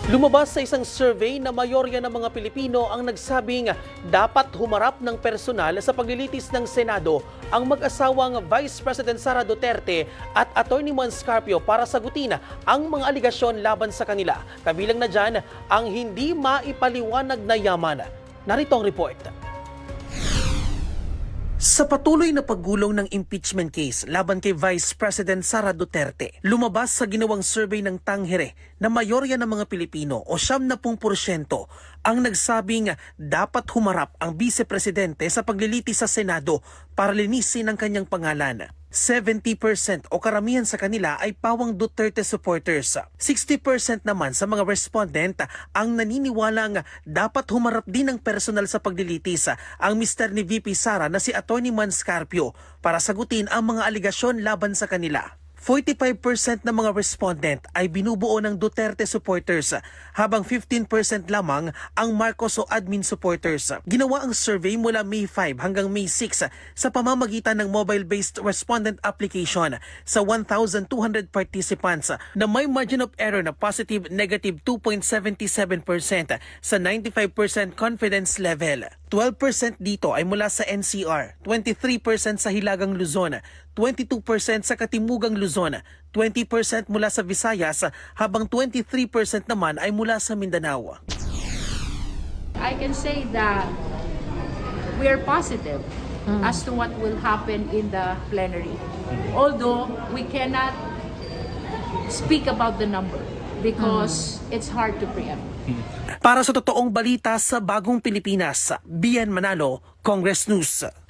Lumabas sa isang survey na mayorya ng mga Pilipino ang nagsabing dapat humarap ng personal sa paglilitis ng Senado ang mag-asawang Vice President Sara Duterte at Atty. Mons Carpio para sagutin ang mga aligasyon laban sa kanila. Kabilang na dyan ang hindi maipaliwanag na yaman. Narito ang report. Sa patuloy na paggulong ng impeachment case laban kay Vice President Sara Duterte, lumabas sa ginawang survey ng Tangere na mayorya ng mga Pilipino o 70% ang nagsabing dapat humarap ang Vice Presidente sa paglilitis sa Senado para linisin ang kanyang pangalan. 70% o karamihan sa kanila ay pawang Duterte supporters. 60% naman sa mga respondent ang naniniwalang dapat humarap din ng personal sa paglilitis ang mister ni VP Sara na si Atty. Mons Carpio para sagutin ang mga aligasyon laban sa kanila. 45% ng mga respondent ay binubuo ng Duterte supporters habang 15% lamang ang Marcos o admin supporters. Ginawa ang survey mula May 5 hanggang May 6 sa pamamagitan ng mobile-based respondent application sa 1,200 participants na may margin of error na positive-negative 2.77% sa 95% confidence level. 12% dito ay mula sa NCR, 23% sa Hilagang Luzon, 22% sa Katimugang Luzon, 20% mula sa Visayas, habang 23% naman ay mula sa Mindanao. I can say that we are positive as to what will happen in the plenary. Although we cannot speak about the number because it's hard to preempt. Para sa totoong balita sa Bagong Pilipinas, Bian Manalo, Congress News.